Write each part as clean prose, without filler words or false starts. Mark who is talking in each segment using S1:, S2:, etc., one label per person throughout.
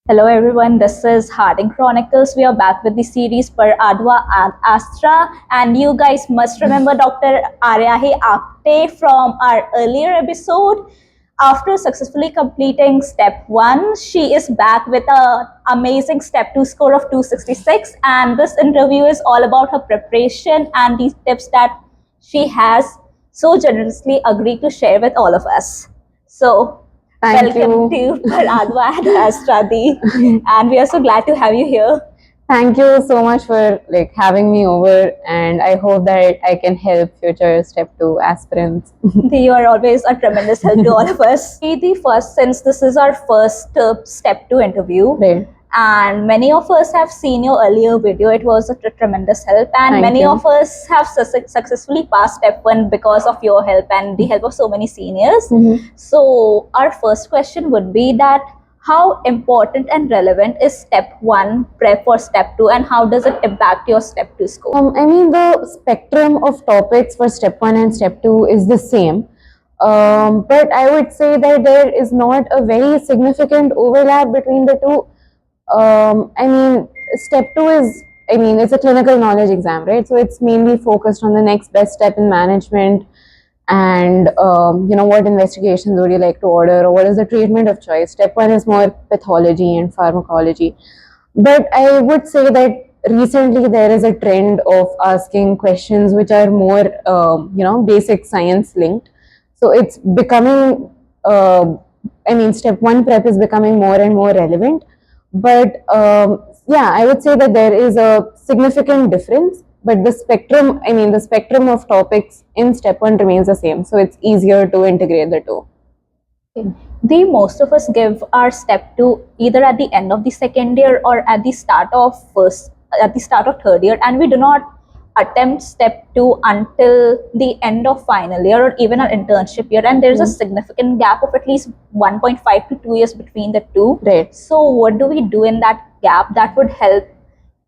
S1: Hello everyone, this is Hardinge Chronicles. We are back with the series Per Ardua Ad Astra, and you guys must remember Dr. Aryahi Apte from our earlier episode. After successfully completing step 1, she is back with an amazing step 2 score of 266, and this interview is all about her preparation and the tips that she has so generously agreed to share with all of us. So,
S2: Thank
S1: welcome
S2: you.
S1: to Per Ardua Ad Astra, and we are so glad to have you here.
S2: Thank you so much for having me over, and I hope that I can help future step 2 aspirants.
S1: You are always a tremendous help to all of us. The first, since this is our first step 2 interview,
S2: Right.
S1: and many of us have seen your earlier video. It was a tremendous help, and
S2: Thank
S1: many
S2: you.
S1: of us have successfully passed step 1 because of your help and the help of so many seniors. So our first question would be that how important and relevant is step 1 prep for step 2, and how does it impact your step 2 score?
S2: I mean, the spectrum of topics for step 1 and step 2 is the same. But I would say that there is not a very significant overlap between the two. I mean, step 2 is, it's a clinical knowledge exam, right? So it's mainly focused on the next best step in management, and what investigations would you like to order, or what is the treatment of choice. Step 1 is more pathology and pharmacology. But I would say that recently there is a trend of asking questions which are more basic science linked. So it's becoming step 1 prep is becoming more and more relevant. But yeah, I would say that there is a significant difference, but the spectrum of topics in step 1 remains the same, so it's easier to integrate the two.
S1: The most of us give our step 2 either at the end of the second year or at the start of third year, and we do not attempt step 2 until the end of final year or even our internship year, and there's a significant gap of at least 1.5 to 2 years between the two.
S2: Right.
S1: So what do we do in that gap that would help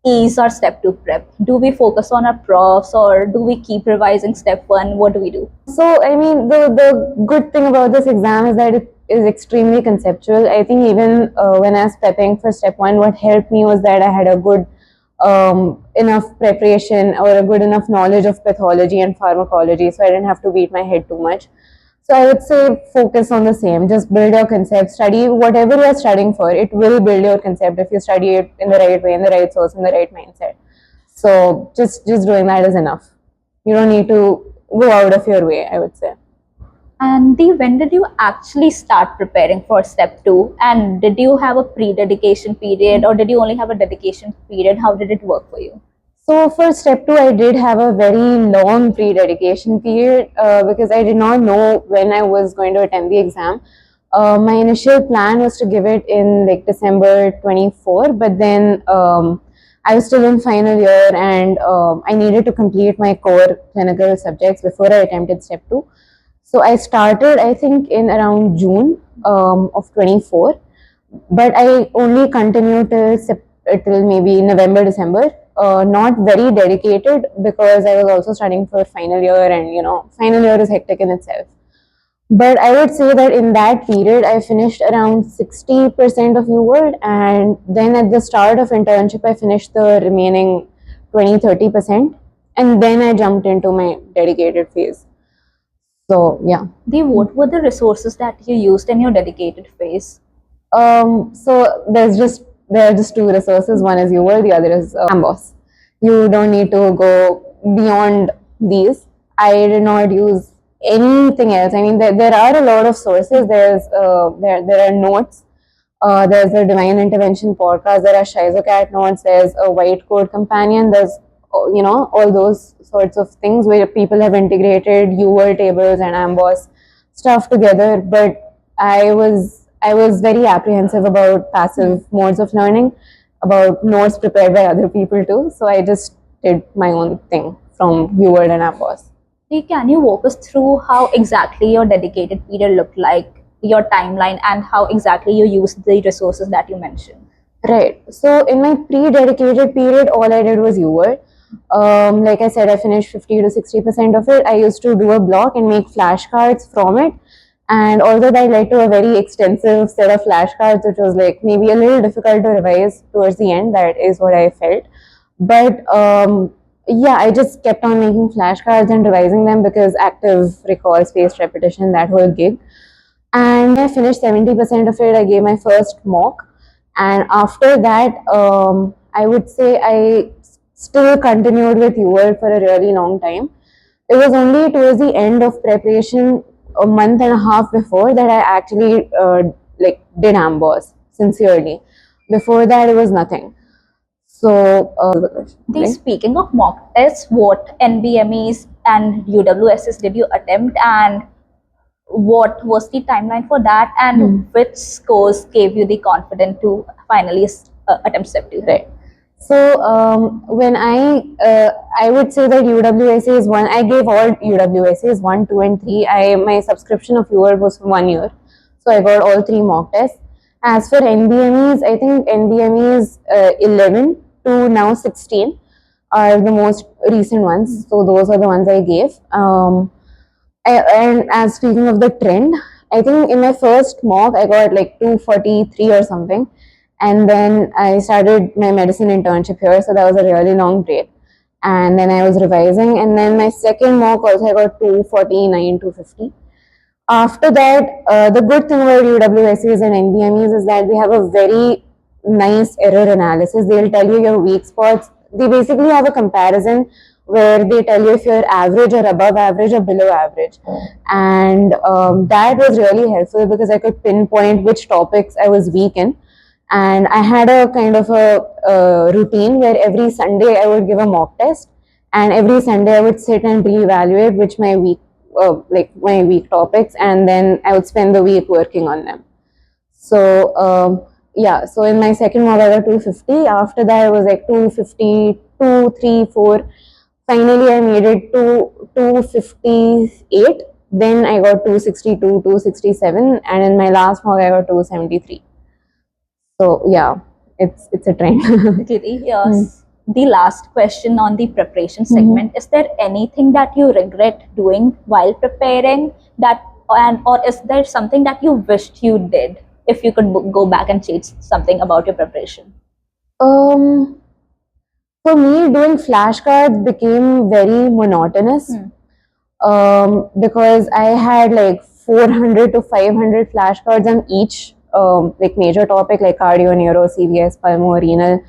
S1: ease our step 2 prep? Do we focus on our profs, or do we keep revising step 1? What do we do?
S2: So, I mean, the good thing about this exam is that it is extremely conceptual. I think even when I was prepping for step 1, what helped me was that I had a good enough preparation or a good enough knowledge of pathology and pharmacology, so I didn't have to beat my head too much. So I would say focus on the same. Just build your concept. Study whatever you are studying for. It will build your concept if you study it in the right way, in the right source, in the right mindset. So just doing that is enough. You don't need to go out of your way, I would say.
S1: And when did you actually start preparing for step 2? And did you have a pre-dedication period, or did you only have a dedication period? How did it work for you?
S2: So for step 2, I did have a very long pre-dedication period because I did not know when I was going to attend the exam. My initial plan was to give it in December 24, but then I was still in final year, and I needed to complete my core clinical subjects before I attempted step 2. So I started, I think, in around June of 24, but I only continued till maybe November, December. Not very dedicated because I was also studying for final year, and final year is hectic in itself. But I would say that in that period, I finished around 60% of UWorld, and then at the start of internship, I finished the remaining 20-30%, and then I jumped into my dedicated phase. So yeah.
S1: What were the resources that you used in your dedicated phase?
S2: So there are just two resources. One is UWorld, the other is Amboss. You don't need to go beyond these. I did not use anything else. I mean, there are a lot of sources. There are notes. There's a Divine Intervention podcast. There are Shizocat notes. There's a White Code Companion. There's all those sorts of things where people have integrated UWorld tables and Amboss stuff together. But I was very apprehensive about passive modes of learning, about notes prepared by other people too. So I just did my own thing from UWorld and Amboss.
S1: Can you walk us through how exactly your dedicated period looked like, your timeline, and how exactly you used the resources that you mentioned?
S2: Right. So in my pre-dedicated period, all I did was UWorld. Like I said, I finished 50 to 60% of it. I used to do a block and make flashcards from it, And although that led to a very extensive set of flashcards, which was like maybe a little difficult to revise towards the end, that is what I felt. But yeah, I just kept on making flashcards and revising them because active recall, spaced repetition, that whole gig. And I finished 70% of it. I gave my first mock, and after that, I would say I still continued with UL for a really long time. It was only towards the end of preparation, a month and a half before, that I actually like did AMBOSS sincerely. Before that, it was nothing. So,
S1: Speaking of mock tests, what NBMEs and UWSs did you attempt, and what was the timeline for that, and which scores gave you the confidence to finally attempt step 2?
S2: Right. So when I would say that UWSA is one. I gave all UWSAs 1, 2, and 3. My subscription of UL was for 1 year, so I got all 3 mock tests. As for NBMEs, I think NBMEs 11 to now 16 are the most recent ones. So those are the ones I gave. And as speaking of the trend, I think in my first mock I got like 243 or something, and then I started my medicine internship here, so that was a really long break. And then I was revising, and then my second mock also I got 249, 250. After that, the good thing about UWSAs and NBMEs is that they have a very nice error analysis. They'll tell you your weak spots. They basically have a comparison where they tell you if you're average or above average or below average. And that was really helpful because I could pinpoint which topics I was weak in. And I had a kind of a routine where every Sunday I would give a mock test, and every Sunday I would sit and reevaluate which my weak topics, and then I would spend the week working on them. So yeah, so in my second mock I got 250. After that it was like 252, 3, 4. Finally I made it to 258. Then I got 262, 267, and in my last mock I got 273. So yeah, it's a trend.
S1: Giri, yes. The last question on the preparation segment: is there anything that you regret doing while preparing, or is there something that you wished you did? If you could go back and change something about your preparation.
S2: For me, doing flashcards became very monotonous because I had like 400 to 500 flashcards on each like major topic like cardio, neuro, CVS, pulmo, renal.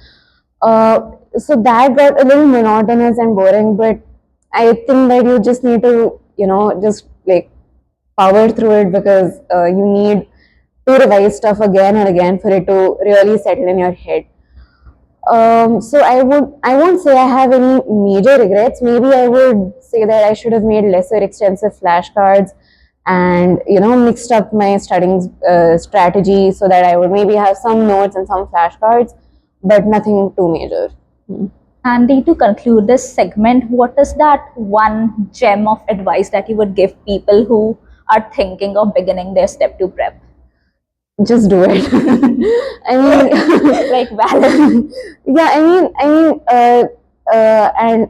S2: So that got a little monotonous and boring, but I think that you just need to, just like power through it because you need to revise stuff again and again for it to really settle in your head. So I won't say I have any major regrets. Maybe I would say that I should have made lesser extensive flashcards and mixed up my studying strategy so that I would maybe have some notes and some flashcards, but nothing too major.
S1: Andy, to conclude this segment, what is that one gem of advice that you would give people who are thinking of beginning their step 2 prep?
S2: Just do it. I mean,
S1: like valid.
S2: Yeah, and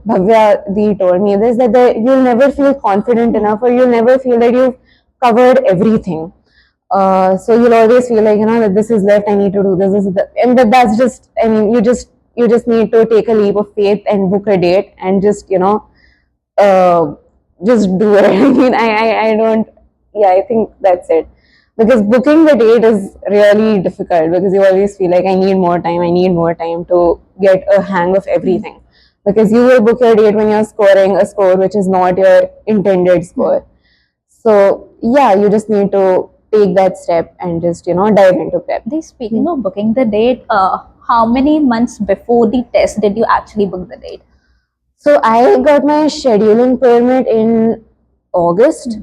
S2: Bhavya Dee told me this, that you'll never feel confident enough, or you'll never feel that you've covered everything. So you'll always feel like that this is left. I need to do this. This is and that's just. I mean, you just need to take a leap of faith and book a date and just just do it. I mean, I don't. Yeah, I think that's it. Because booking the date is really difficult because you always feel like I need more time to get a hang of everything. Because you will book your date when you're scoring a score which is not your intended score. So yeah, you just need to take that step and just dive into prep.
S1: Speaking of booking the date, how many months before the test did you actually book the date?
S2: So I got my scheduling permit in August.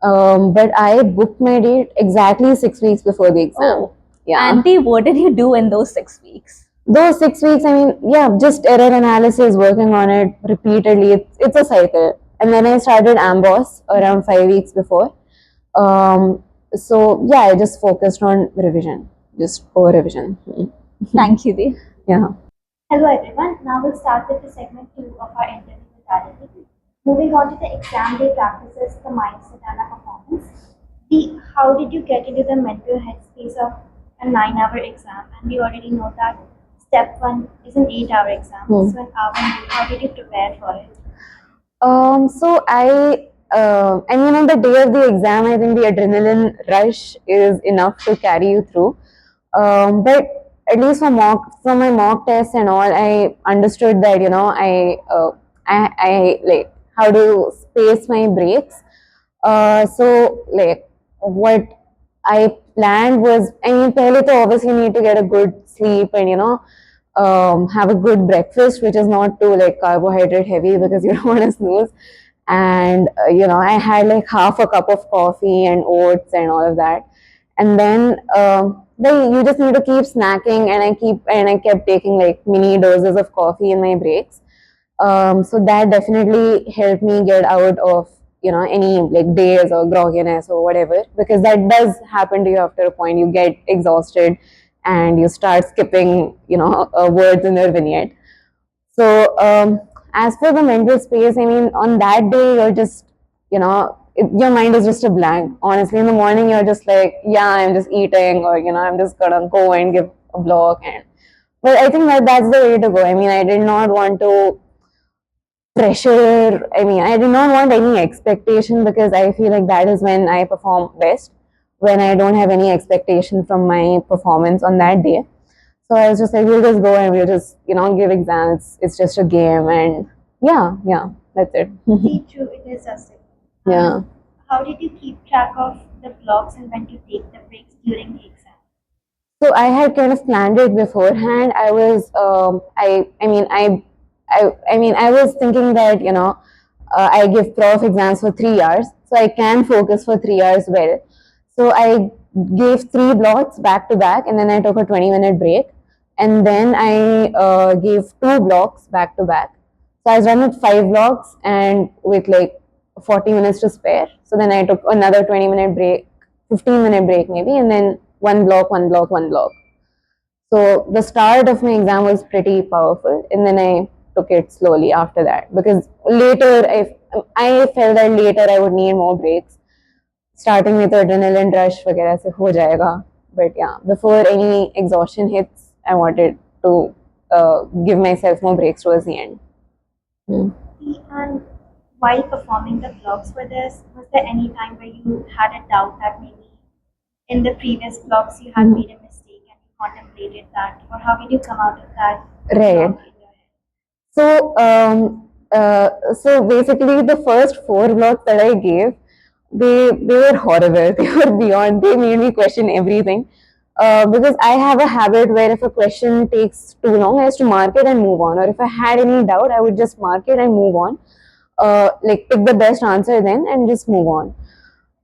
S2: But I booked my date exactly 6 weeks before the exam.
S1: Oh. Yeah. Auntie, what did you do in those 6 weeks?
S2: Those 6 weeks, I mean, yeah, just error analysis, working on it repeatedly. It's a cycle. And then I started AMBOSS around 5 weeks before. So yeah, I just focused on revision, just core revision.
S1: Thank you, Dee.
S2: Yeah.
S3: Hello everyone. Now we'll start with the segment 2 of our interview with Aryahi. Moving on to the exam day practices, the mindset and the performance. How did you get into the mental headspace of a 9-hour exam? And we already know that step one is an 8-hour exam.
S2: Hmm.
S3: So an hour, how did you prepare for it?
S2: So I mean, on the day of the exam, I think the adrenaline rush is enough to carry you through. But at least for my mock tests and all, I understood that I like how to space my breaks. So like what I planned was, I mean, pehle to obviously need to get a good sleep and have a good breakfast, which is not too like carbohydrate heavy because you don't want to snooze. And I had like half a cup of coffee and oats and all of that. And then you just need to keep snacking, and I kept taking like mini doses of coffee in my breaks. So that definitely helped me get out of any like days or grogginess or whatever, because that does happen to you after a point. You get exhausted and you start skipping words in your vignette. So as for the mental space, I mean, on that day you're just your mind is just a blank. Honestly, in the morning you're just like, yeah, I'm just eating, or I'm just gonna go and give a block. And but I think that's the way to go. I mean, I did not want to pressure. I mean, I did not want any expectation, because I feel like that is when I perform best, when I don't have any expectation from my performance on that day. So I was just like, we'll just go and we'll just, give exams. It's just a game. And yeah, that's it.
S3: See, true, it is just it.
S2: Yeah.
S3: How did you keep track of the blocks and when to take the breaks during the exam?
S2: So I had kind of planned it beforehand. I was, I was thinking that I give prof exams for 3 hours, so I can focus for 3 hours well. So I gave 3 blocks back to back, and then I took a 20-minute break, and then I gave 2 blocks back to back. So I was done with 5 blocks and with like 40 minutes to spare. So then I took another 20-minute break, 15-minute break maybe, and then one block, one block, one block. So the start of my exam was pretty powerful, and then I took it slowly after that, because later I felt that later I would need more breaks. Starting with adrenaline rush वगैरह से हो जाएगा. But yeah, before any exhaustion hits, I wanted to give myself more breaks towards the end.
S3: And while performing the blocks for this, was there any time where you had a doubt that maybe in the previous blocks you had made a mistake and you contemplated that? Or how did you come out of that
S2: Right.
S3: block in your head?
S2: So basically the first 4 blocks that I gave, they were horrible. They were beyond. They made me question everything. Because I have a habit where if a question takes too long, I used to mark it and move on. Or if I had any doubt, I would just mark it and move on. Like pick the best answer then and just move on.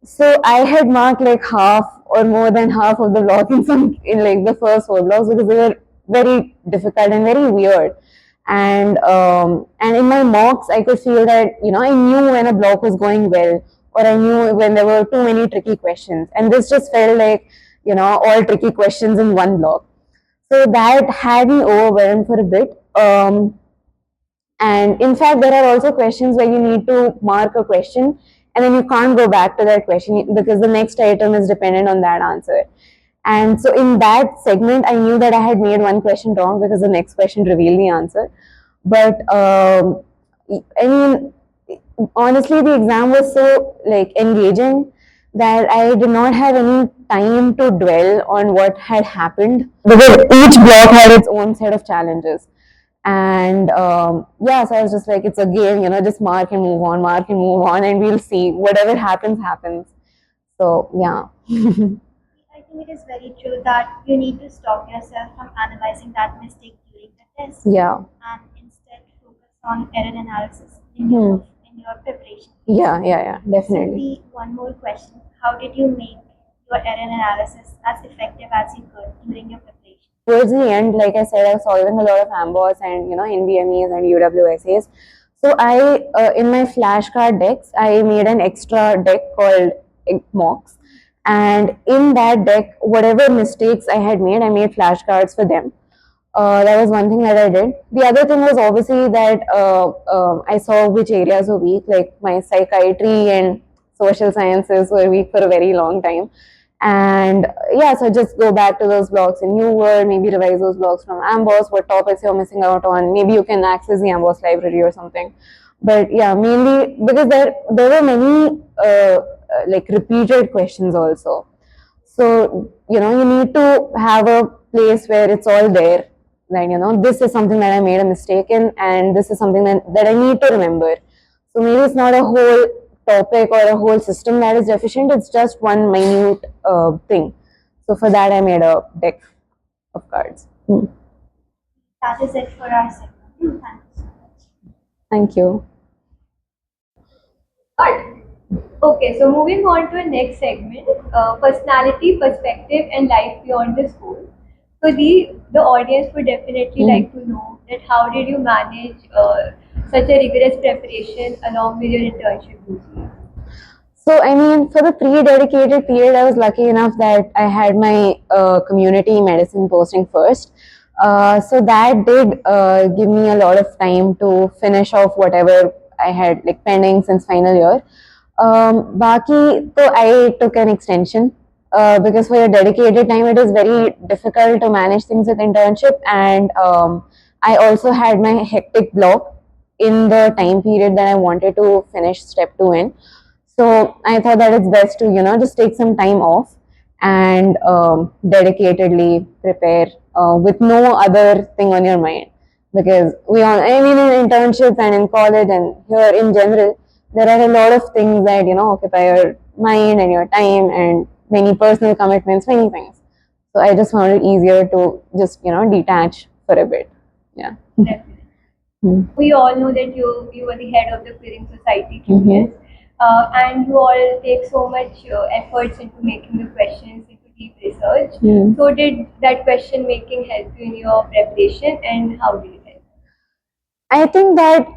S2: So I had marked like half or more than half of the block in like the first 4 blocks, because they were very difficult and very weird. And in my mocks, I could feel that I knew when a block was going well, or I knew when there were too many tricky questions, and this just felt like all tricky questions in one block. So that had me overwhelmed for a bit. And in fact, there are also questions where you need to mark a question and then you can't go back to that question because the next item is dependent on that answer. And so in that segment, I knew that I had made one question wrong because the next question revealed the answer. But I mean, honestly, the exam was so like engaging that I did not have any time to dwell on what had happened, because each block had its own set of challenges. And yeah, so I was just like, it's a game, just mark and move on, mark and move on, and we'll see. Whatever happens, happens. So yeah.
S3: I think it is very true that you need to stop yourself from analyzing that mistake during the test.
S2: Yeah.
S3: And instead focus on error analysis in your preparation.
S2: Yeah, definitely.
S3: So one more question. How did you make your error analysis as effective as you could during your preparation?
S2: Towards the end, like I said, I was solving a lot of AMBOSS and NVMEs and UWSAs. So I, in my flashcard decks, I made an extra deck called mocks, and in that deck, whatever mistakes I had made, I made flashcards for them. That was one thing that I did. The other thing was obviously that I saw which areas were weak, like my psychiatry and social sciences were weak for a very long time. And yeah, so just go back to those blogs in New World, maybe revise those blogs from Amboss, what topics you're missing out on. Maybe you can access the Amboss library or something. But yeah, mainly because there were many like repeated questions also. So, you know, you need to have a place where it's all there. Like, you know, this is something that I made a mistake in, and this is something that I need to remember. So maybe it's not a whole topic or a whole system that is deficient, it's just one minute thing. So for that, I made a deck of cards.
S3: That is it for our segment. Thank you so much.
S2: Thank you.
S4: Alright. Okay, so moving on to the next segment, personality, perspective, and life beyond the school. So the audience would definitely like to know that how did you manage such a rigorous preparation along with your internship duties?
S2: So, I mean, for the pre-dedicated period, I was lucky enough that I had my community medicine posting first. So that did give me a lot of time to finish off whatever I had like pending since final year. Baki, so I took an extension because for your dedicated time, it is very difficult to manage things with internship, and I also had my hectic block in the time period that I wanted to finish step 2 in. So I thought that it's best to, you know, just take some time off and dedicatedly prepare with no other thing on your mind. Because we all, I mean, in internships and in college and here in general, there are a lot of things that, you know, occupy your mind and your time and many personal commitments, many things. So I just found it easier to just, you know, detach for a bit. Yeah.
S4: Definitely. We all know that you were the head of the Queering Society 2 years, and you all take so much efforts into making the questions into deep research. So did that question making help you in your preparation, and how did it help?
S2: I think that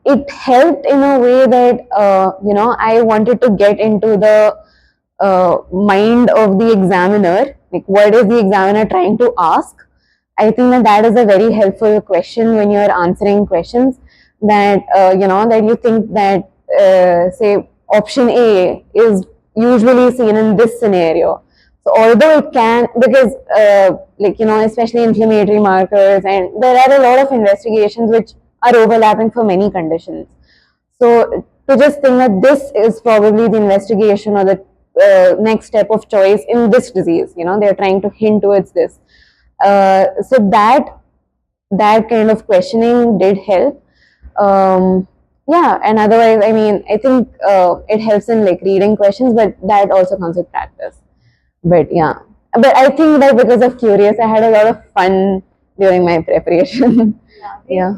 S2: it helped in a way that you know, I wanted to get into the mind of the examiner, like what is the examiner trying to ask. I think that is a very helpful question when you're answering questions, that you know, that you think that say option A is usually seen in this scenario. So although it can, because like, you know, especially inflammatory markers, and there are a lot of investigations which are overlapping for many conditions. So to just think that this is probably the investigation or the next step of choice in this disease, you know, they're trying to hint towards this. So that kind of questioning did help. Yeah, and otherwise, I mean, I think it helps in like reading questions, but that also comes with practice. But yeah, but I think that because of Curious, I had a lot of fun during my preparation. Yeah.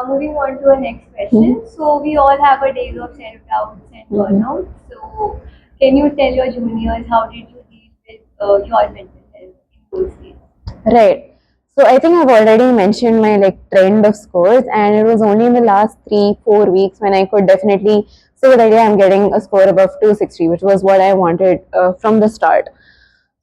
S4: Moving on to our next question. So we all have our days of self-doubts and burnout. So can you tell your juniors how did you deal with your mental health in those days?
S2: Right. So I think I've already mentioned my like trend of scores, and it was only in the last 3-4 weeks when I could definitely say that yeah, I'm getting a score above 260, which was what I wanted from the start.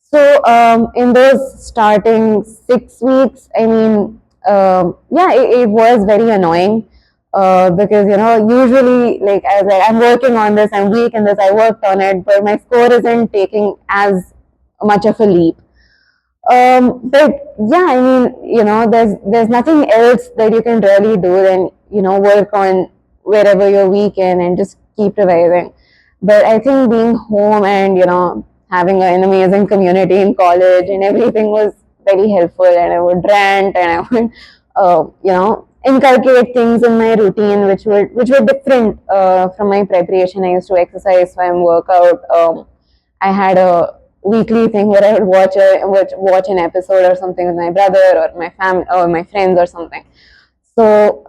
S2: So in those starting 6 weeks, I mean, yeah, it was very annoying because, you know, usually like I was like, I'm working on this, I'm weak in this, I worked on it, but my score isn't taking as much of a leap. But yeah, I mean, you know, there's nothing else that you can really do than, you know, work on wherever you're weak in and just keep revising. But I think being home and, you know, having an amazing community in college and everything was very helpful, and I would rant and I would, you know, inculcate things in my routine which were different from my preparation. I used to exercise, swim, workout. I had a weekly thing where I would watch an episode or something with my brother or my family or my friends or something. So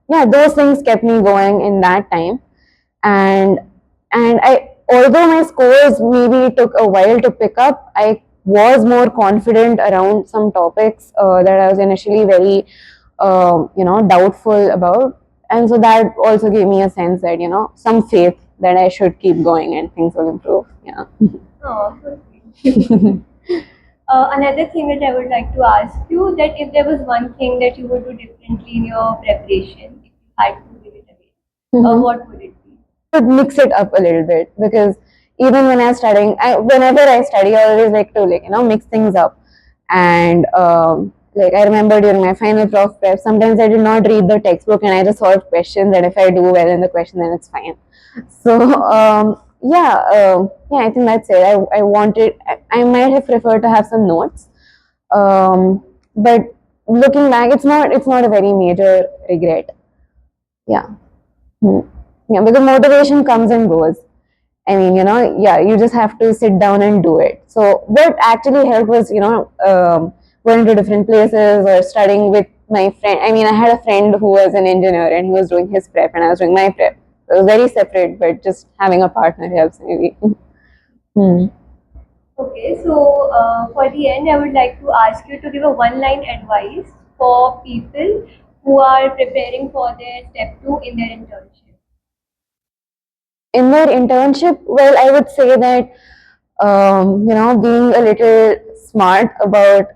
S2: yeah, those things kept me going in that time, and I, although my scores maybe took a while to pick up, I was more confident around some topics that I was initially very you know, doubtful about, and so that also gave me a sense that, you know, some faith that I should keep going and things will improve. Yeah.
S4: Oh, so sweet. Another thing that I would like to ask you, that if there was one thing that you would do differently in your preparation, if you had to give it away, what would it be?
S2: would mix it up a little bit, because even when I'm studying, whenever I study, I always like to mix things up. And like I remember during my final prof prep, sometimes I did not read the textbook and I just solved questions, and if I do well in the question, then it's fine. So yeah, I think that's it. I wanted, I might have preferred to have some notes, but looking back, it's not a very major regret. Yeah. Yeah, because motivation comes and goes. I mean, yeah, you just have to sit down and do it. So what actually helped was, going to different places or studying with my friend. I mean, I had a friend who was an engineer and he was doing his prep and I was doing my prep. So it was very separate, but just having a partner helps maybe.
S4: Okay, so for the end, I would like to ask you to give a one-line advice for people who are preparing for their step 2 in their internship.
S2: In their internship, well, I would say that being a little smart about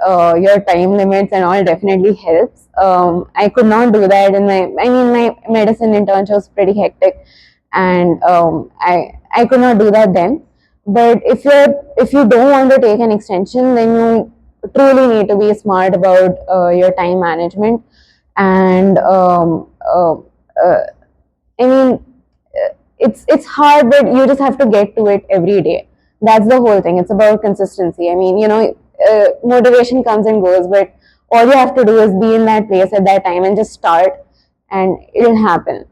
S2: your time limits and all definitely helps. I could not do that in my medicine internship was pretty hectic, and I could not do that then. But if you don't want to take an extension, then you truly need to be smart about your time management. And I mean, it's hard, but you just have to get to it every day. That's the whole thing. It's about consistency. I mean, motivation comes and goes, but all you have to do is be in that place at that time and just start, and it'll happen.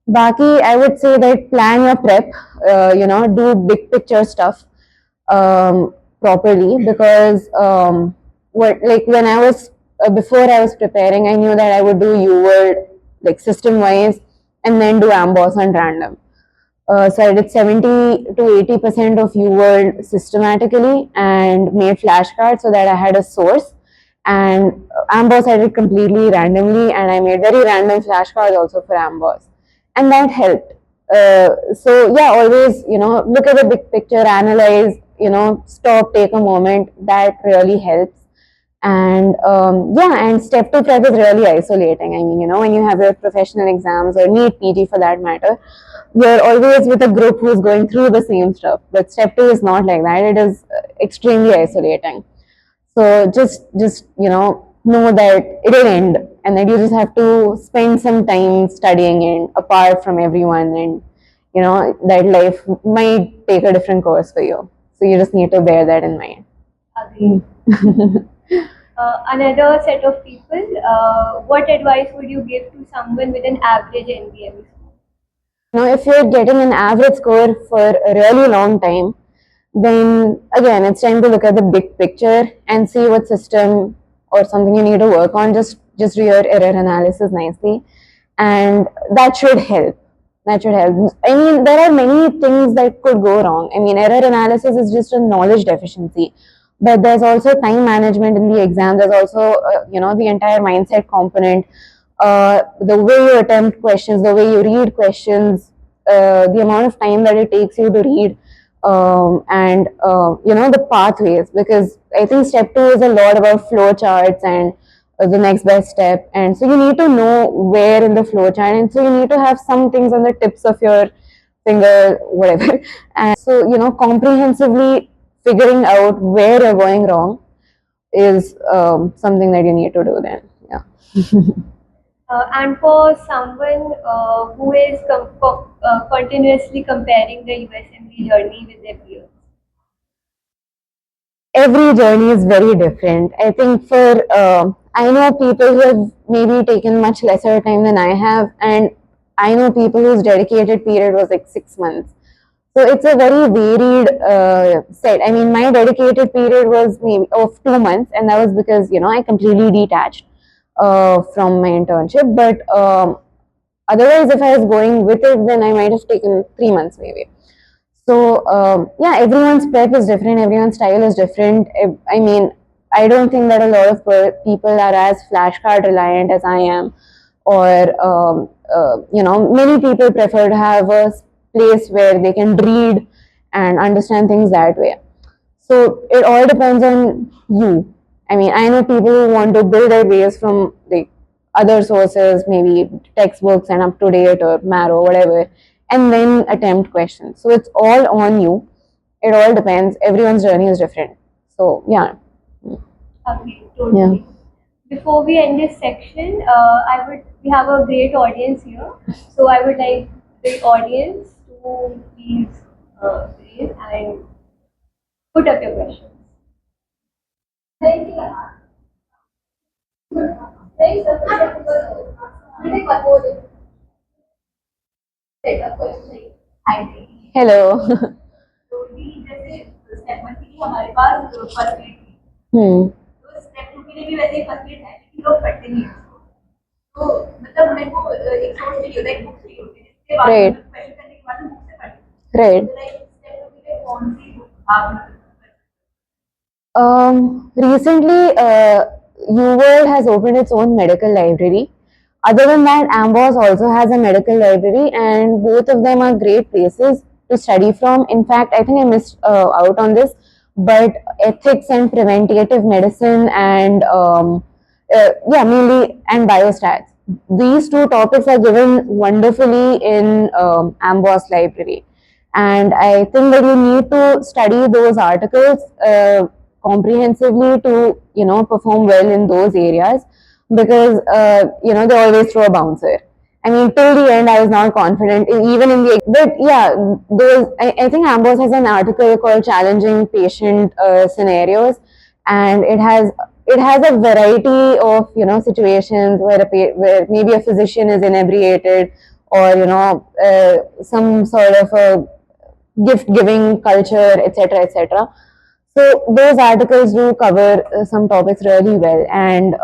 S2: Baki, I would say that plan your prep. Do big picture stuff properly, because what like when I was before I was preparing, I knew that I would do UWorld like system wise, and then do Amboss and random. So I did 70 to 80% of UWorld systematically and made flashcards so that I had a source. And Amboss I did completely randomly, and I made very random flashcards also for Amboss, and that helped. So yeah, always look at the big picture, analyze, stop, take a moment. That really helps. And yeah, and step 2 prep is really isolating. I mean, when you have your professional exams or NEET PG for that matter, you're always with a group who's going through the same stuff. But step 2 is not like that. It is extremely isolating. So just know that it'll end, and that you just have to spend some time studying and apart from everyone, and that life might take a different course for you. So you just need to bear that in mind.
S4: Agreed. Another set of people, what advice would you give to someone with an average NBME score?
S2: If you're getting an average score for a really long time, then again, it's time to look at the big picture and see what system or something you need to work on. Just do your error analysis nicely, and that should help. That should help. I mean, there are many things that could go wrong. I mean, error analysis is just a knowledge deficiency, but there's also time management in the exam. There's also the entire mindset component, the way you attempt questions, the way you read questions, the amount of time that it takes you to read, and the pathways. Because I think step 2 is a lot about flow charts and the next best step, and so you need to know where in the flow chart, and so you need to have some things on the tips of your finger, whatever. And so comprehensively figuring out where you're going wrong is something that you need to do then. Yeah.
S4: And for someone who is continuously comparing the USMLE journey with their peers?
S2: Every journey is very different. I think I know people who have maybe taken much lesser time than I have, and I know people whose dedicated period was like 6 months. So it's a very varied set. I mean, my dedicated period was maybe of 2 months, and that was because I completely detached from my internship. But otherwise, if I was going with it, then I might have taken 3 months maybe. So yeah, everyone's prep is different. Everyone's style is different. I mean, I don't think that a lot of people are as flashcard reliant as I am, or many people prefer to have a place where they can read and understand things that way. So it all depends on you. I mean, I know people who want to build their base from like other sources, maybe textbooks and up to date or Marrow, whatever, and then attempt questions. So it's all on you. It all depends. Everyone's journey is different. So yeah.
S4: Okay, totally. Before we end this section, we have a great audience here. So I would like the audience to please raise and put up your questions.
S2: Hello.
S3: हमारे पास first aid थी तो step 2 के लिए भी वैसे ही first aid है लेकिन लोग पढ़ते नहीं हैं उसको तो मतलब मेरे को एक सोर्स चाहिए होता है एक बुक चाहिए होती है जिसके बाद
S2: Right.
S3: क्वेश्चन करने के बाद बुक से पढ़ते
S2: Right.
S3: लाइक स्टेप 2 के लिए कौन सी बुक आप
S2: Recently, UWorld has opened its own medical library. Other than that, Amboss also has a medical library, and both of them are great places to study from. In fact, I think I missed out on this, but ethics and preventative medicine and mainly and biostats. These two topics are given wonderfully in Amboss library, and I think that you need to study those articles comprehensively to perform well in those areas, because they always throw a bouncer. I mean, till the end, I was not confident, even in the. But yeah, I think Amboss has an article called "Challenging Patient Scenarios," and it has a variety of situations where maybe a physician is inebriated, or some sort of a gift giving culture, etc., etc. So those articles do cover some topics really well, and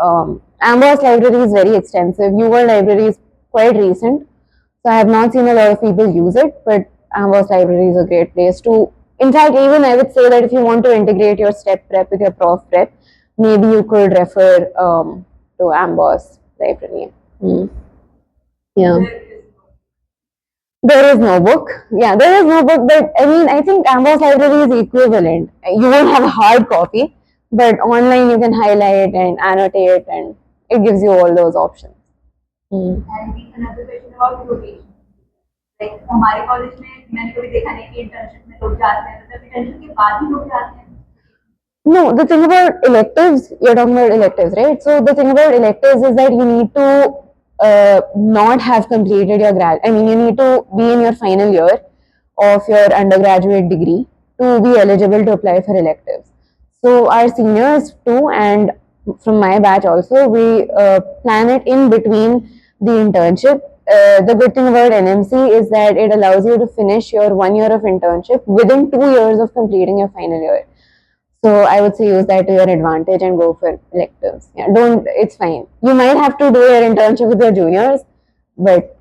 S2: Amboss library is very extensive. UWorld library is quite recent, so I have not seen a lot of people use it, but Amboss library is a great place to. In fact, even I would say that if you want to integrate your step prep with your prof prep, maybe you could refer to Amboss library. Yeah. There is no book. Yeah, there is no book, but I mean, I think Amboss library is equivalent. You won't have a hard copy, but online you can highlight and annotate, and it gives you all those options.
S3: and another question about rotation like हमारे college में मैंने कभी देखा नहीं कि internship में लोग जाते हैं मतलब इंटर्नशिप के बाद ही लोग जाते हैं
S2: No, the thing about electives, you're talking about electives, right? So the thing about electives is that you need to not have completed your you need to be in your final year of your undergraduate degree to be eligible to apply for electives. So our seniors too, and from my batch also, we plan it in between the internship. The good thing about NMC is that it allows you to finish your 1 year of internship within 2 years of completing your final year. So I would say use that to your advantage and go for electives. Yeah, it's fine. You might have to do your internship with your juniors, but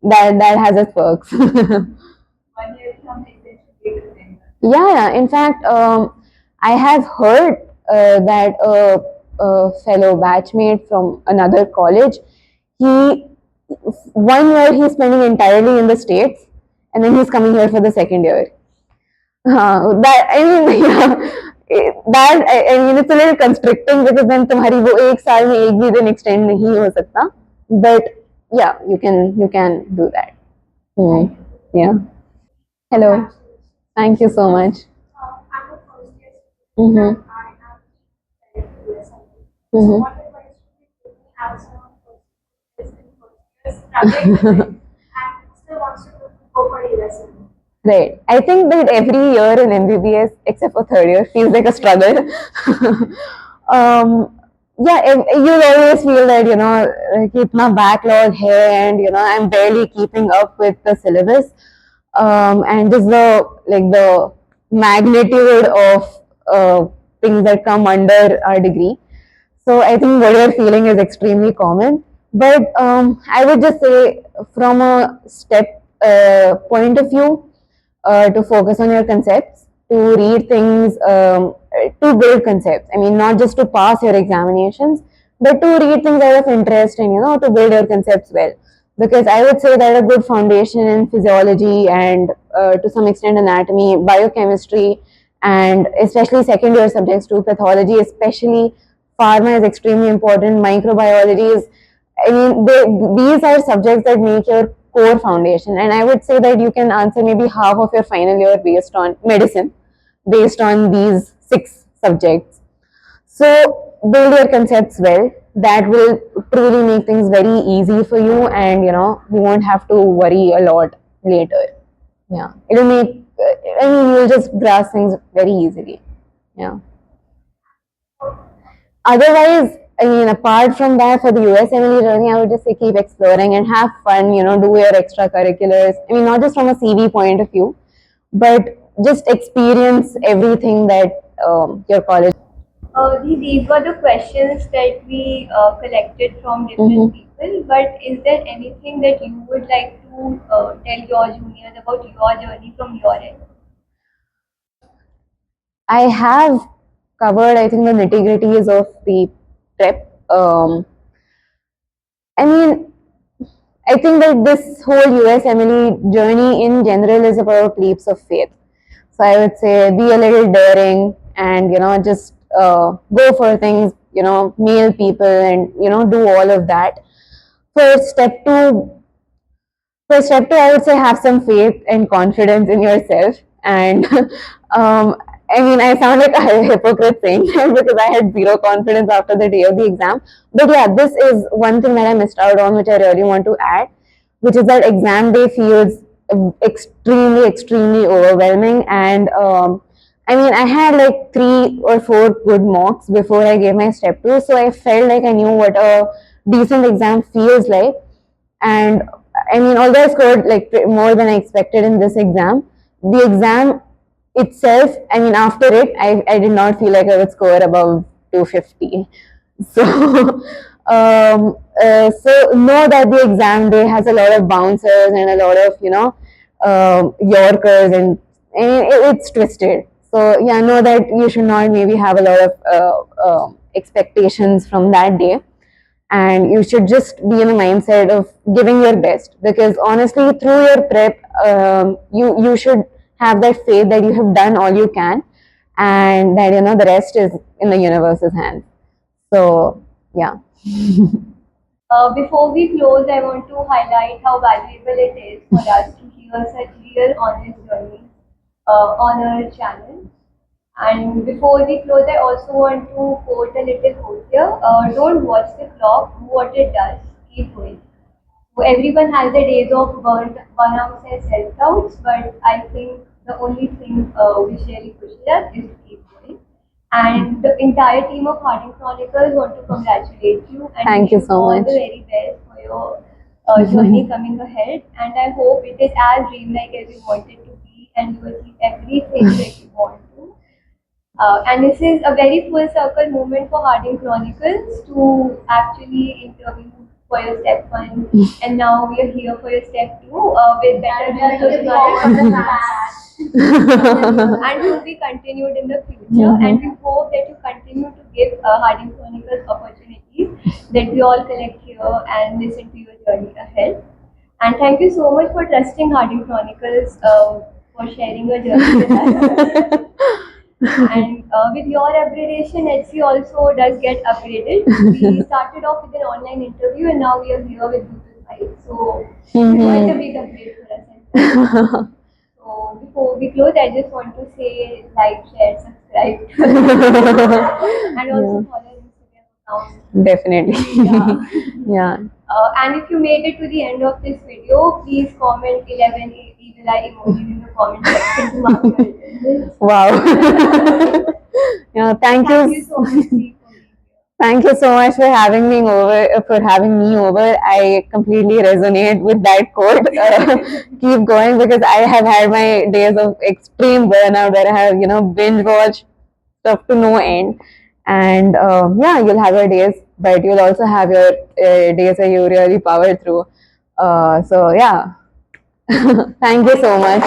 S2: that has its perks.
S3: 1 year from internship
S2: Yeah. In fact, I have heard that a fellow batchmate from another college, 1 year he's spending entirely in the States, and then he's coming here for the second year. That I mean, yeah, that I mean it's a little constricting, because then तुम्हारी वो एक साल में एक भी दिन extend नहीं हो सकता. But yeah, you can do that. Yeah. Hello. Thank you so much.
S3: I'm a first year
S2: Mm-hmm.
S3: I am USMLE.
S2: Mm-hmm.
S3: What advice would you give me as someone who is in first year struggling and still wants to go for USMLE?
S2: Right. I think that every year in MBBS, except for third year, feels like a struggle. You'll always feel that, कि इतना backlog है, and, I'm barely keeping up with the syllabus. And just the magnitude of things that come under our degree. So I think what you're feeling is extremely common. But I would just say, from a step point of view, to focus on your concepts, to read things, to build concepts. I mean, not just to pass your examinations, but to read things out of interest, and to build your concepts well. Because I would say that a good foundation in physiology and to some extent anatomy, biochemistry, and especially second year subjects too, pathology especially, pharma is extremely important, microbiology is, I mean, these are subjects that make your core foundation. And I would say that you can answer maybe half of your final year based on medicine, based on these 6 subjects. So build your concepts well. That will truly make things very easy for you, and you won't have to worry a lot later. Yeah, it'll make. I mean, you'll just grasp things very easily. Yeah. Otherwise, I mean, apart from that, for the USMLE journey, I would just say keep exploring and have fun. Do your extracurriculars. I mean, not just from a CV point of view, but just experience everything that your college.
S4: These were the questions that we collected from different people. But is there anything that you would like to tell your juniors about your journey from your end?
S2: I have covered, I think, the nitty gritties of the prep. I mean, I think that this whole USMLE journey in general is about leaps of faith. So I would say be a little daring and, just go for things, meet people and, do all of that. For step two, I would say have some faith and confidence in yourself. And I mean, I sound like a hypocrite saying that because I had zero confidence after the day of the exam. But yeah, this is one thing that I missed out on, which I really want to add, which is that exam day feels extremely, extremely overwhelming. And I mean, I had like 3 or 4 good mocks before I gave my step two. So I felt like I knew what a decent exam feels like. And I mean, although I scored like more than I expected in this exam, the exam itself, I mean, after it, I did not feel like I would score above 250. So, so know that the exam day has a lot of bouncers and a lot of, Yorkers, and it's twisted. So, yeah, know that you should not maybe have a lot of expectations from that day. And you should just be in a mindset of giving your best, because honestly through your prep you should have that faith that you have done all you can, and that the rest is in the universe's hands. So yeah.
S4: Before we close, I want to highlight how valuable it is for us to hear such real, honest journeys on our channel. And before we close, I also want to quote a little quote here. Don't watch the clock, do what it does, keep going. So everyone has their days of burnouts and self-doubts, but I think the only thing which really pushes us is to keep going. And the entire team of Harding Chronicles want to congratulate you and
S2: Thank
S4: wish
S2: you so
S4: all
S2: much.
S4: the very best for your journey coming ahead. And I hope it is as dreamlike as you want it to be, and you achieve everything that you want to. And this is a very full circle moment for Harding Chronicles to actually interview for your step one, and now we are here for your step two with better and will be continued in the future. And we hope that you continue to give Harding Chronicles opportunities, that we all collect here and listen to your journey ahead. And thank you so much for trusting Harding Chronicles for sharing your journey with us. And with your upgradation, HC also does get upgraded. We started off with an online interview, and now we are here with Google Fight. So it's quite a big upgrade for us. So before we close, I just want to say like, share, subscribe, and also follow Instagram account.
S2: Definitely. Yeah.
S4: And if you made it to the end of this video, please comment 11 evil eye emojis in the comment section to mark your attendance.
S2: Wow. Yeah, thank you
S4: so much, Steve, for being here.
S2: Thank you so much for having me over. I completely resonate with that quote. Keep going, because I have had my days of extreme burnout where I have, binge watched stuff to no end. And yeah, you'll have your days, but you'll also have your days where you really power through. So yeah, thank you so much.